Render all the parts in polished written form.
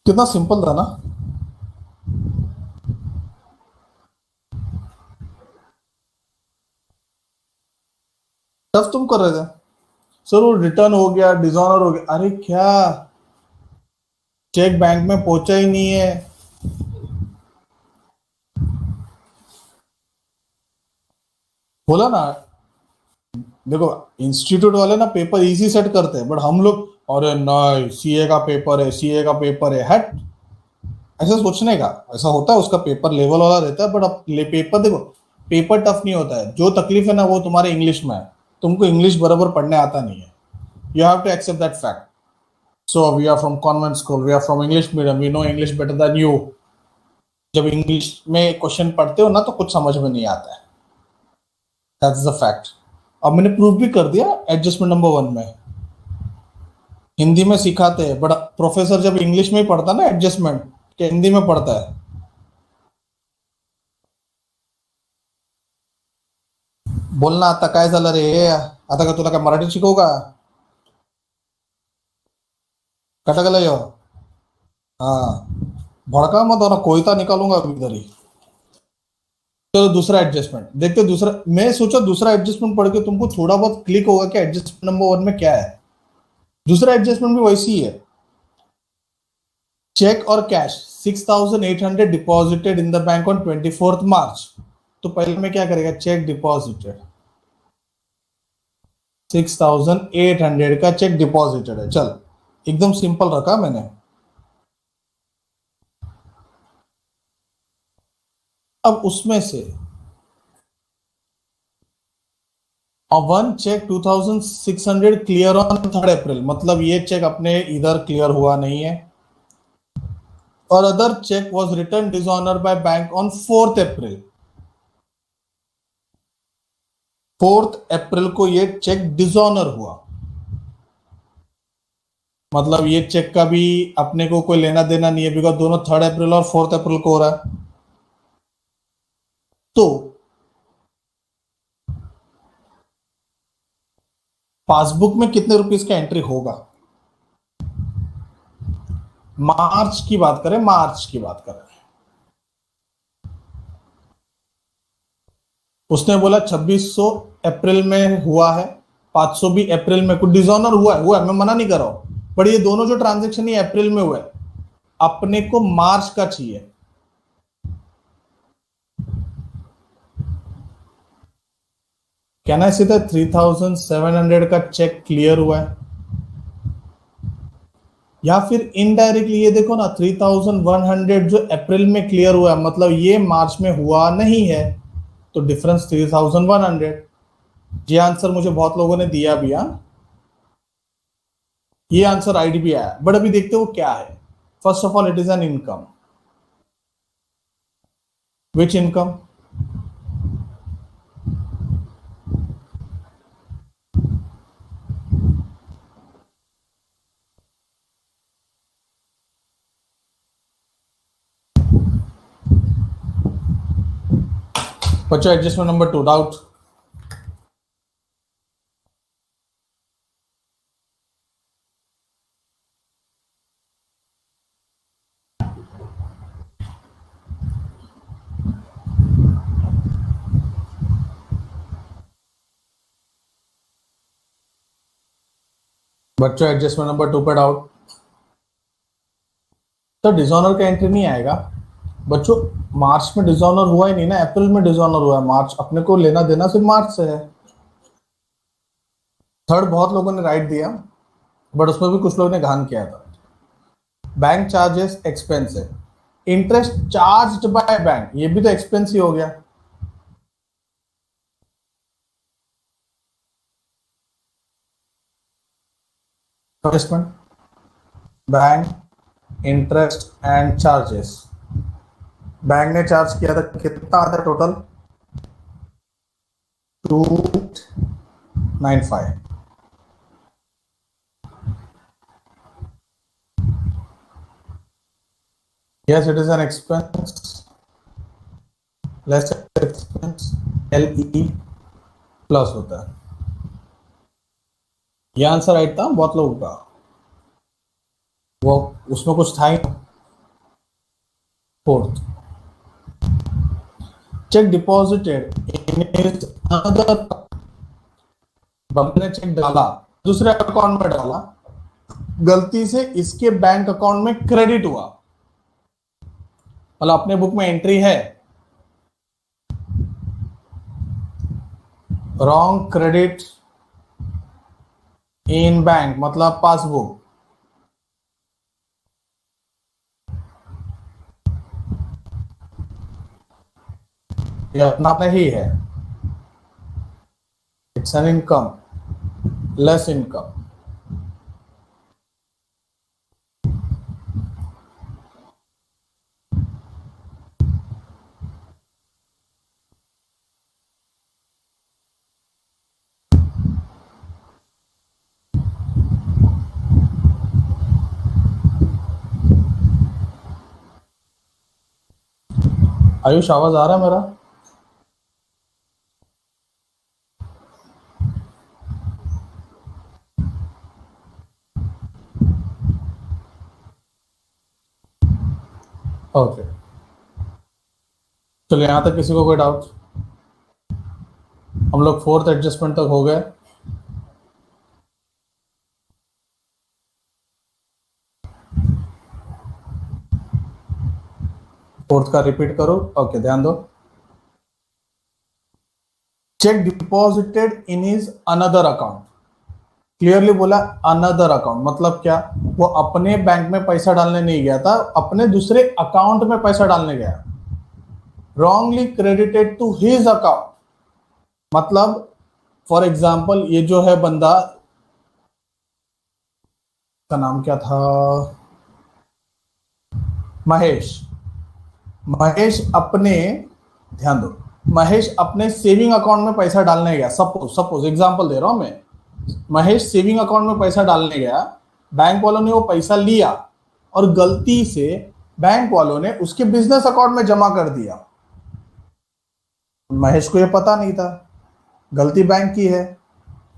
कितना सिंपल था ना। टफ तुम कर रहे थे। सर वो रिटर्न हो गया, डिसऑनर हो गया, अरे क्या, चेक बैंक में पहुंचा ही नहीं है। बोला ना। देखो, इंस्टीट्यूट वाले ना पेपर इजी सेट करते हैं, बट हम लोग, अरे नहीं सीए का पेपर है, सीए का पेपर है, हट। ऐसा सोचने का, ऐसा होता है, उसका पेपर लेवल वाला रहता है, बट अब पेपर देखो, पेपर टफ नहीं होता है, जो तकलीफ है ना वो तुम्हारे इंग्लिश में है। तुमको इंग्लिश बराबर पढ़ने आता नहीं है। You have to accept that fact. So we are from convent school, we are from English medium, we know English better than you. जब इंग्लिश में क्वेश्चन पढ़ते हो ना तो कुछ समझ में नहीं आता है। That's the fact. अब मैंने प्रूव भी कर दिया एडजस्टमेंट नंबर 1 में। हिंदी में सिखाते हैं, बट प्रोफेसर जब इंग्लिश में ही पढ़ता ना एडजस्टमेंट, कि हिंदी में पढ़ता है। बोलना आता काय झालं रे, आता का तुला काय मराठी शिकवू का? कटा गेला यो? हाँ, भड़का मत, और कोयता निकालूंगा अभी इधर ही। तो दूसरा एडजस्टमेंट देखते, दूसरा मैं सोचा दूसरा एडजस्टमेंट पढ़ के तुमको थोड़ा बहुत क्लिक होगा कि एडजस्टमेंट नंबर 1 में क्या है। दूसरा एडजस्टमेंट भी वैसी ही है। चेक और cash 6,800 deposited in the bank on 24 मार्च। तो पहले में क्या करेगा, चेक डिपॉजिटेड, 6,800 का चेक डिपॉजिटेड है, चल एकदम सिंपल रखा मैंने। अब उसमें से one cheque 2,600 clear on 3rd April, मतलब ये चेक अपने इधर क्लियर हुआ नहीं है। और other cheque was return dishonour by bank on 4th April. 4th अप्रैल को ये चेक डिसऑनर हुआ, मतलब ये चेक का भी अपने को कोई लेना देना नहीं है, बिकॉज दोनों 3rd अप्रैल और 4th अप्रैल को हो रहा है। तो पासबुक में कितने रुपीस का एंट्री होगा? मार्च की बात करें, मार्च की बात करें। उसने बोला 2600 अप्रैल में हुआ है, 500 भी अप्रैल में, कुछ डिसऑनर हुआ है, मैं मना नहीं कर रहा हूं, पर ये दोनों जो ट्रांजेक्शन ये अप्रैल में हुआ है, अपने को मार्च का चाहिए। कहना है सीधा 3,700 का चेक क्लियर हुआ है, या फिर इनडायरेक्टली ये देखो ना, 3,100 जो अप्रैल में क्लियर हुआ है, मतलब ये मार्च में हुआ नहीं है, तो डिफरेंस 3,100। ये आंसर मुझे बहुत लोगों ने दिया भी, हाँ, ये आंसर आईडी भी आया, बट अभी देखते हो क्या है। First of all it is an income. Which income? बच्चों एडजस्टमेंट नंबर 2, डाउट? बच्चों एडजस्टमेंट नंबर 2 पे डाउट? तो डिसऑनर का एंट्री नहीं आएगा बच्चों। मार्च में डिसऑनर हुआ ही नहीं ना, अप्रैल में डिसऑनर हुआ है, मार्च अपने को लेना देना सिर्फ मार्च से है। थर्ड बहुत लोगों ने राइट दिया, बट उसमें भी कुछ लोगों ने घान किया था। बैंक चार्जेस एक्सपेंस है, इंटरेस्ट चार्ज्ड बाय बैंक, ये भी तो एक्सपेंस ही हो गया। Investment, bank, interest and charges. Bank ने चार्ज किया था, कितना आता total? 295। yes it is an expense, less expense, L E plus होता है। ये आंसर राइट था बहुत लोगों का, वो उसमें कुछ था ही नहीं। Fourth, check deposited in his another, बंदे ने चेक डाला, दूसरे अकाउंट में डाला, गलती से इसके बैंक अकाउंट में क्रेडिट हुआ, मतलब अपने बुक में एंट्री है रॉन्ग क्रेडिट इन बैंक, मतलब पासबुक, ये अपना ही है, it's an income, less income. Ayush आवाज आ रहा है मेरा? ओके, चलो यहां तक किसी को कोई डाउट? हम लोग फोर्थ एडजस्टमेंट तक हो गए। फोर्थ का रिपीट करो। ओके, ध्यान दो। Check deposited in his another account, clearly बोला अनदर अकाउंट, मतलब क्या, वो अपने बैंक में पैसा डालने नहीं गया था, अपने दूसरे अकाउंट में पैसा डालने गया। Wrongly credited to his account, मतलब फॉर एग्जाम्पल ये जो है बंदा, का नाम क्या था, महेश, महेश अपने, ध्यान दो, महेश अपने सेविंग अकाउंट में पैसा डालने गया, सपोज सपोज एग्जांपल दे रहा हूं मैं, महेश सेविंग अकाउंट में पैसा डालने गया, बैंक वालों ने वो पैसा लिया और गलती से बैंक वालों ने उसके बिजनेस अकाउंट में जमा कर दिया। महेश को ये पता नहीं था, गलती बैंक की है,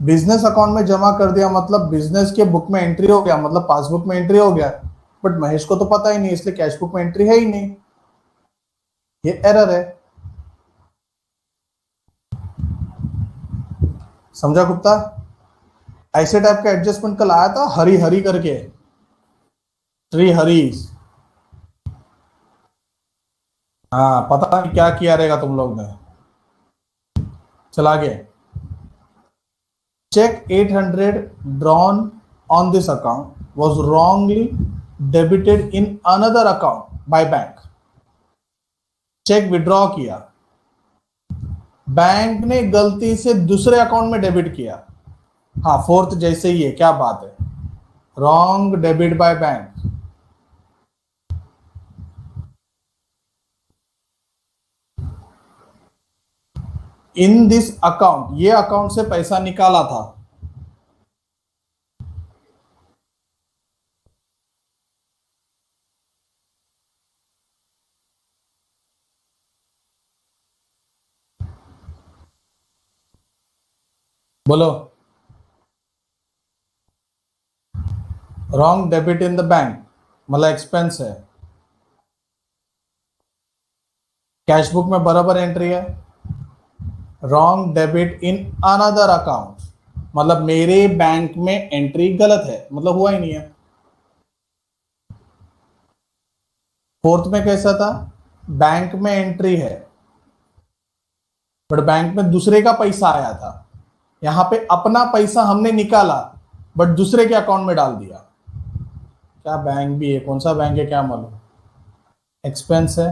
बिजनेस अकाउंट में जमा कर दिया, मतलब बिजनेस के बुक में एंट्री हो गया, मतलब पासबुक में एंट्री हो गया, बट महेश को तो पता ही नहीं, इसलिए कैश बुक में एंट्री है ही नहीं, ये एरर है। समझा गुप्ता? ऐसे टाइप का एडजस्टमेंट कल आया था, हरी हरी करके, श्री हरीश। हाँ, पता नहीं क्या किया रहेगा तुम लोग ने। चला गया। Cheque 800 drawn on this account was wrongly debited in another account by bank. Cheque withdraw किया, बैंक ने गलती से दूसरे अकाउंट में डेबिट किया। हाँ, फोर्थ जैसे ही है, क्या बात है, wrong debit by bank. In this account, ये अकाउंट से पैसा निकाला था, बोलो। Wrong debit in the bank मतलब एक्सपेंस है, कैश बुक में बराबर एंट्री है। Wrong debit in another account मतलब मेरे बैंक में एंट्री गलत है, मतलब हुआ ही नहीं है। फोर्थ में कैसा था, बैंक में एंट्री है बट बैंक में दूसरे का पैसा आया था, यहां पे अपना पैसा हमने निकाला बट दूसरे के अकाउंट में डाल दिया। क्या बैंक भी है, कौन सा बैंक है क्या मालूम, एक्सपेंस है,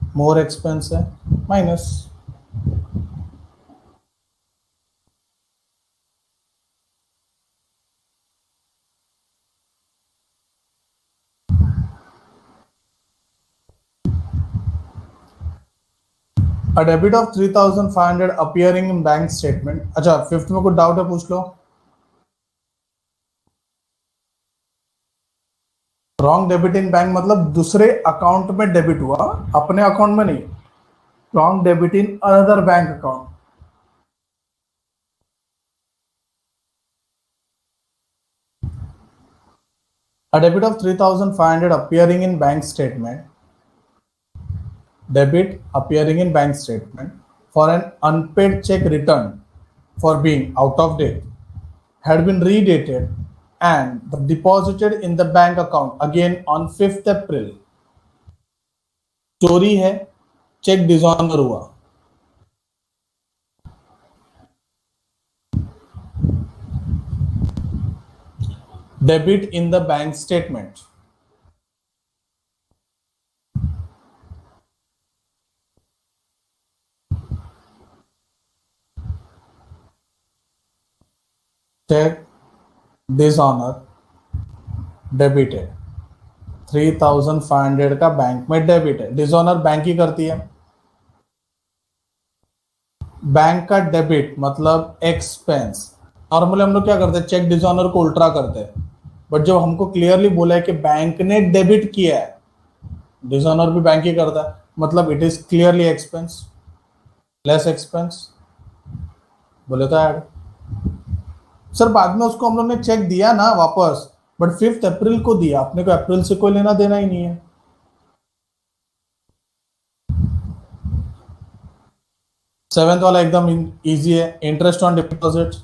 मोर एक्सपेंस है, minus. A debit of 3,500 appearing in bank statement। अच्छा, फिफ्थ में कुछ डाउट है पूछ लो। रॉन्ग डेबिट इन बैंक मतलब दूसरे अकाउंट में डेबिट हुआ, अपने अकाउंट में नहीं। Wrong debit in another bank account. A debit of 3,500 appearing in bank statement debit appearing in bank statement for an unpaid check returned for being out of date had been redated and deposited in the bank account again on 5th April. चोरी है, check dishonour हुआ. Debit in the bank statement. Check dishonor debited. 3,500 का bank में debit है. Dishonour bank ही करती है. Bank का debit मतलब एक्सपेंस. नॉर्मली हम लोग क्या करते हैं, चेक डिसऑनर को उल्टा करते हैं, बट जब हमको क्लियरली बोला है कि बैंक ने डेबिट किया है, डिसऑनर भी बैंक ही करता है, मतलब it is clearly expense. Less expense बोले तो ऐड. सर बाद में उसको हम लोग ने चेक दिया ना वापस, बट 5th अप्रैल को दिया. अपने को अप्रैल से कोई लेना देना ही नहीं है. सेवेंथ वाला एकदम इजी है. Interest on deposit.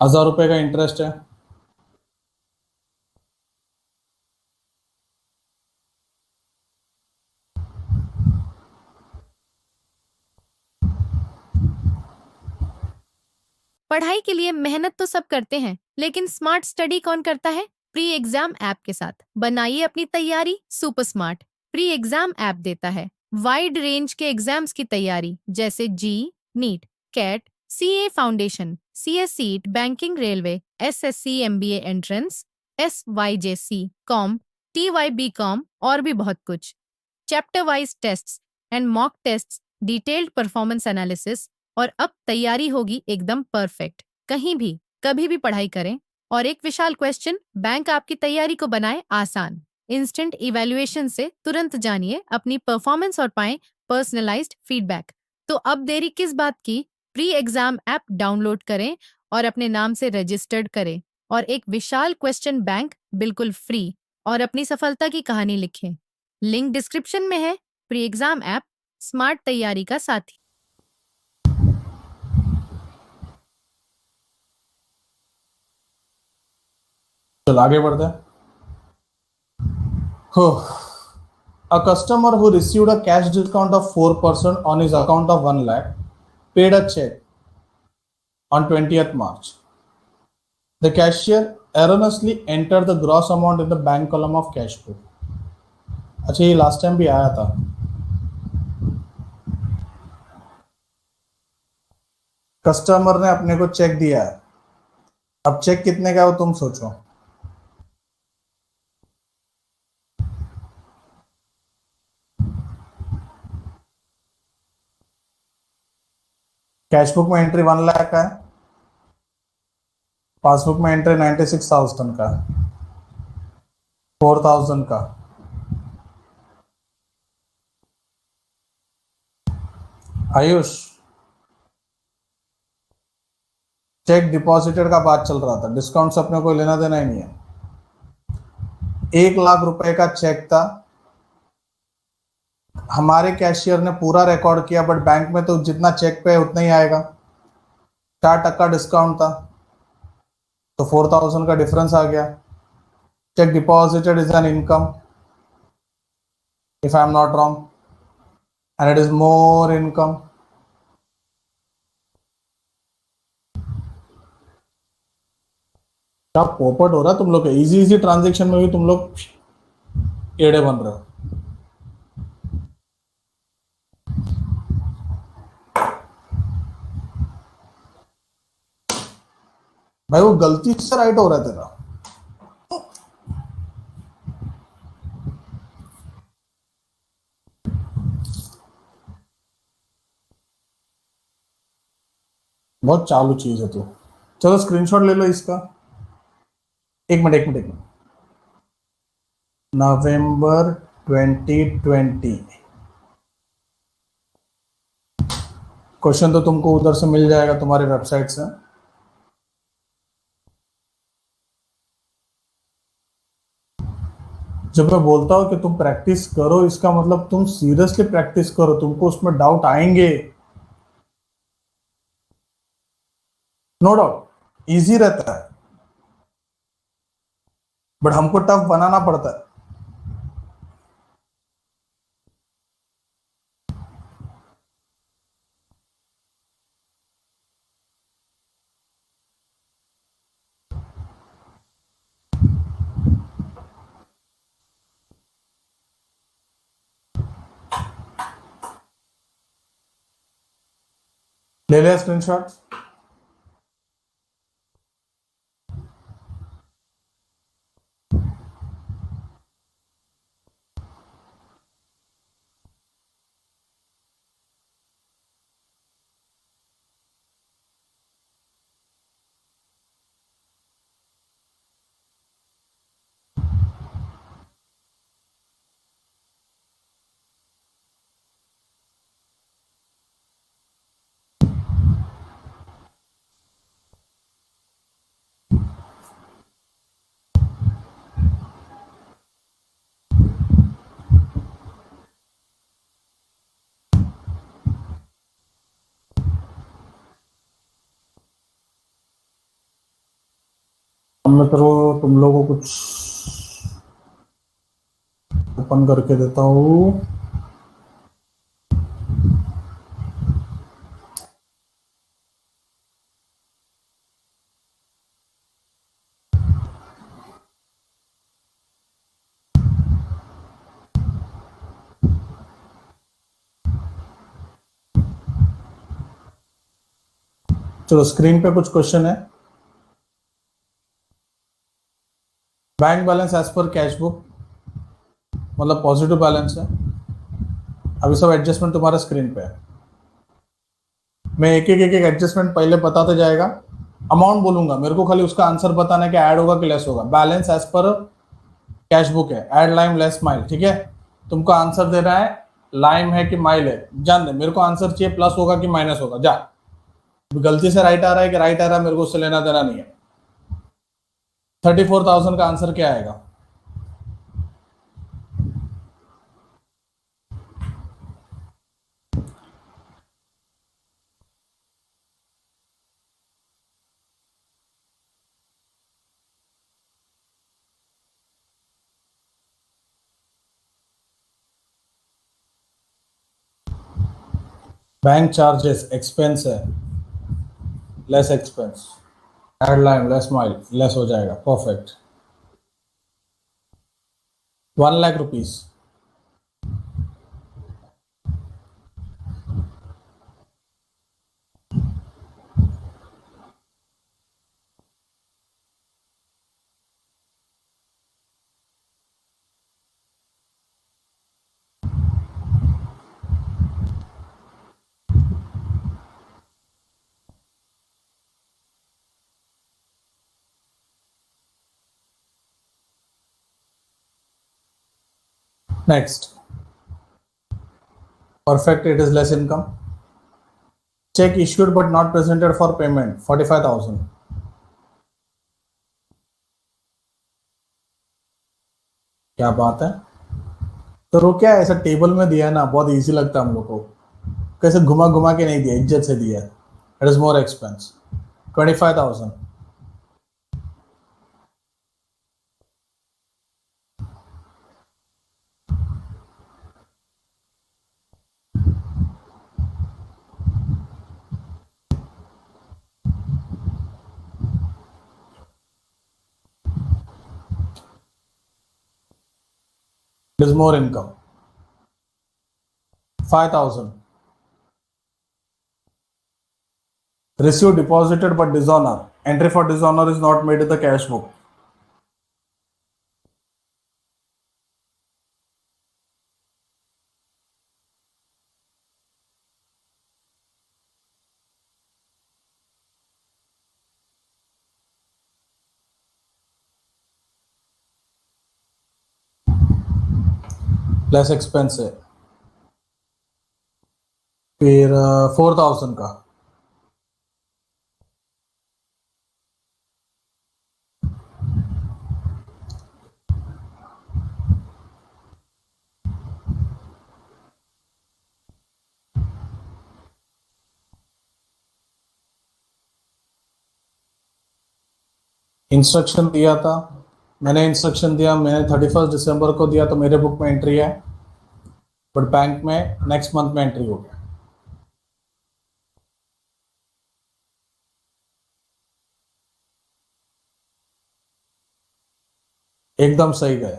₹1,000 का इंटरेस्ट है. पढ़ाई के लिए मेहनत तो सब करते हैं, लेकिन स्मार्ट स्टडी कौन करता है? प्री एग्जाम ऐप के साथ बनाइए अपनी तैयारी super smart. Pre exam app देता है वाइड रेंज के एग्जाम्स की तैयारी, जैसे JEE, NEET, CAT, CA foundation, CS सीट, banking, railway, SSC, MBA entrance, SYJC, com, TYB com और भी बहुत कुछ. Chapter wise tests and mock tests, detailed performance analysis, और अब तैयारी होगी एकदम परफेक्ट. कहीं भी कभी भी पढ़ाई करें. और एक विशाल क्वेश्चन बैंक आपकी तैयारी को बनाए आसान. इंस्टेंट इवैल्यूएशन से तुरंत जानिए अपनी परफॉर्मेंस और पाएं पर्सनलाइज्ड फीडबैक. तो अब देरी किस बात की? प्री एग्जाम ऐप डाउनलोड करें और अपने नाम से रजिस्टर्ड करें और एक विशाल क्वेश्चन बैंक बिल्कुल फ्री और अपनी सफलता की कहानी लिखें. लिंक डिस्क्रिप्शन में है. प्री एग्जाम ऐप स्मार्ट तैयारी का साथी. चलो आगे बढ़ते हैं. A customer who received a cash discount of 4% on his account of 1 lakh paid a check on 20th March. The cashier erroneously entered the gross amount in the bank column of cash book. अच्छा, ये last time भी आया था. Customer ने अपने को check दिया है. अब चेक कितने का है वो तुम सोचो. कैश बुक में एंट्री 1 लाख का है, पासबुक में एंट्री 96,000 का, 4,000 का. आयुष, चेक डिपॉजिटेड का बात चल रहा था, डिस्काउंट से अपने को लेना देना ही नहीं है. 1,00,000 का चेक था, हमारे कैशियर ने पूरा रिकॉर्ड किया, बट बैंक में तो जितना चेक पे है उतना ही आएगा. 4% डिस्काउंट था, तो 4,000 का डिफरेंस आ गया. Check deposited is an income, if I am not wrong, and it is more income. क्या पोपट हो रहा है तुम लोग. इजी इजी ट्रांजेक्शन में भी तुम लोग एड़े बन रहे हो. भाई वो गलती से राइट हो रहा है तेरा. बहुत चालू चीज है तू. चलो स्क्रीनशॉट ले लो इसका. एक मिनट. नवंबर 2020 क्वेश्चन तो तुमको उधर से मिल जाएगा, तुम्हारे वेबसाइट से। जब मैं बोलता हूँ कि तुम प्रैक्टिस करो, इसका मतलब तुम सीरियसली प्रैक्टिस करो, तुमको उसमें डाउट आएंगे, नो डाउट। इजी रहता है बट हमको टफ बनाना पड़ता है। ले लिया स्क्रीनशॉट? अब मैं करो तुम लोगों को कुछ ओपन करके देता हूँ। चलो स्क्रीन पे कुछ क्वेश्चन है। Bank balance as per cash book, मतलब पॉजिटिव बैलेंस है। अभी सब एडजस्टमेंट तुम्हारा स्क्रीन पे है। मैं एक एक एडजस्टमेंट पहले बताते जाएगा, अमाउंट बोलूंगा, मेरे को खाली उसका आंसर बताना है कि ऐड होगा कि लेस होगा। Balance as per cash book है, ऐड लाइम लेस माइल, ठीक है। तुमको आंसर देना है लाइम है कि माइल है, जान दे। मेरे को आंसर चाहिए प्लस होगा कि माइनस होगा, जा। गलती से राइट आ रहा है कि राइट आ रहा है, मेरे को उससे लेना देना नहीं है। 34,000 का आंसर क्या आएगा? बैंक चार्जेस एक्सपेंस है, less expense, add line less mile, less हो जाएगा, perfect. 1 lakh rupees. Next, perfect, it is less income. Cheque issued but not presented for payment, 45,000। क्या बात है। तो वो क्या है, ऐसा टेबल में दिया है ना, बहुत इजी लगता है हम लोग को। कैसे घुमा घुमा के नहीं दिया, इज्जत से दिया है। It is more expense, 25,000। It is more income, 5,000। Receive deposited but dishonor. Entry for dishonor is not made in the cash book. Less expensive. फिर 4,000 का। इंस्ट्रक्शन दिया था, मैंने इंस्ट्रक्शन दिया, मैंने 31 दिसंबर को दिया, तो मेरे बुक में एंट्री है, बट बैंक में नेक्स्ट मंथ में एंट्री हो गया। एकदम सही गए।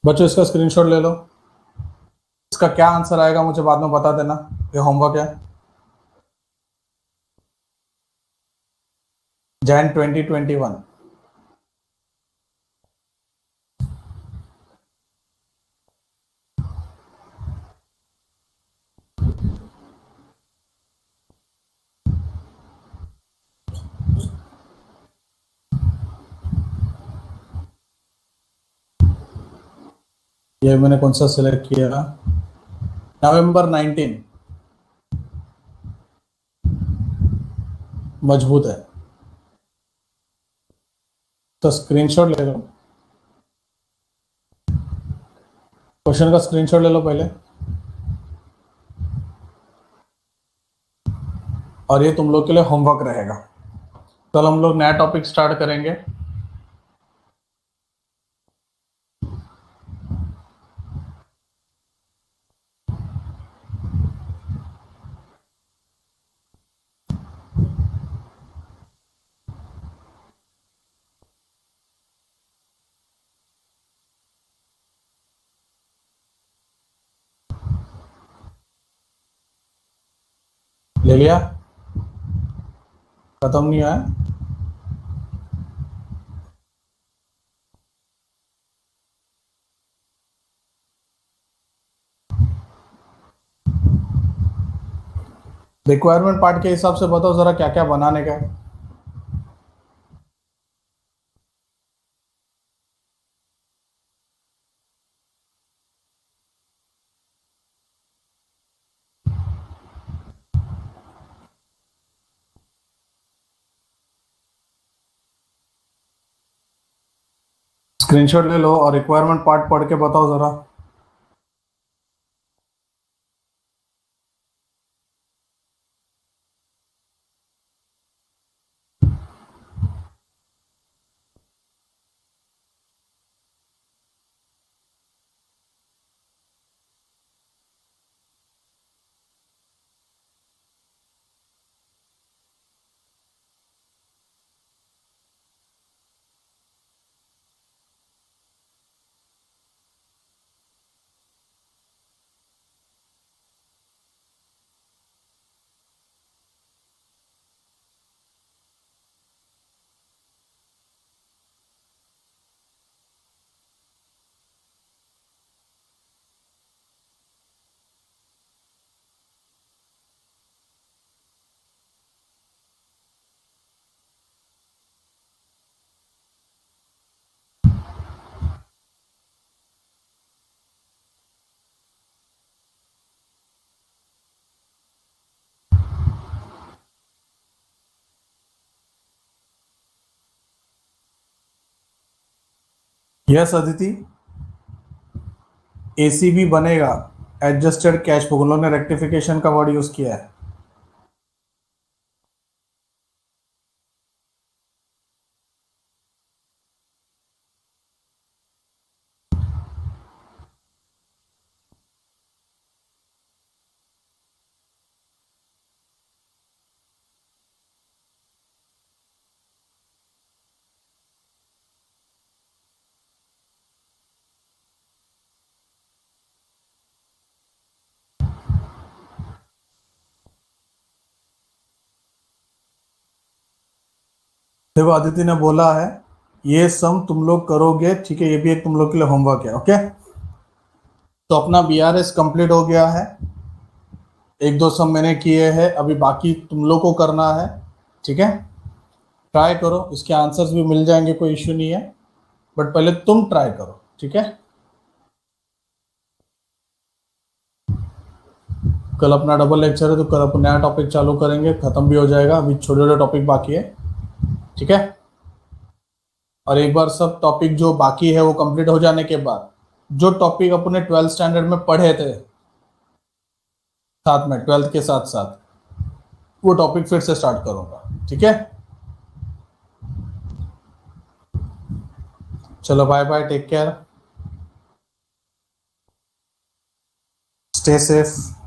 बच्चों इसका स्क्रीनशॉट ले लो। इसका क्या आंसर आएगा मुझे बाद में बता देना, ये होमवर्क है। जैन 2021। ये मैंने कौन सा सिलेक्ट किया, नवंबर 19। मजबूत है, तो स्क्रीनशॉट ले लो, क्वेश्चन का स्क्रीनशॉट ले लो पहले, और ये तुम लोग के लिए होमवर्क रहेगा। कल हम लोग नया टॉपिक स्टार्ट करेंगे। ले लिया, खत्म नहीं आया। रिक्वायरमेंट पार्ट के हिसाब से बताओ जरा क्या क्या बनाने का है। स्क्रीनशॉट ले लो और रिक्वायरमेंट पार्ट पढ़ के बताओ जरा। यस अदिति, एसीबी बनेगा, एडजस्टेड कैश बुक, उन्होंने रेक्टिफिकेशन का वर्ड यूज किया है। देखो आदित्य ने बोला है ये सम तुम लोग करोगे, ठीक है, ये भी एक तुम लोग के लिए होमवर्क है। ओके, तो अपना बीआरएस कंप्लीट हो गया है, एक दो सब मैंने किए हैं, अभी बाकी तुम लोग को करना है, ठीक है। ट्राई करो, इसके आंसर्स भी मिल जाएंगे, कोई इश्यू नहीं है, बट पहले तुम ट्राई करो, ठीक है। कल अपना डबल लेक्चर है, तो कल अपन नया टॉपिक चालू करेंगे, खत्म भी हो जाएगा, अभी छोटे छोटे टॉपिक बाकी है, ठीक है। और एक बार सब टॉपिक जो बाकी है वो कंप्लीट हो जाने के बाद, जो टॉपिक अपने 12th स्टैंडर्ड में पढ़े थे साथ में, 12th के साथ साथ, वो टॉपिक फिर से स्टार्ट करूंगा, ठीक है। चलो bye bye, take care, stay safe.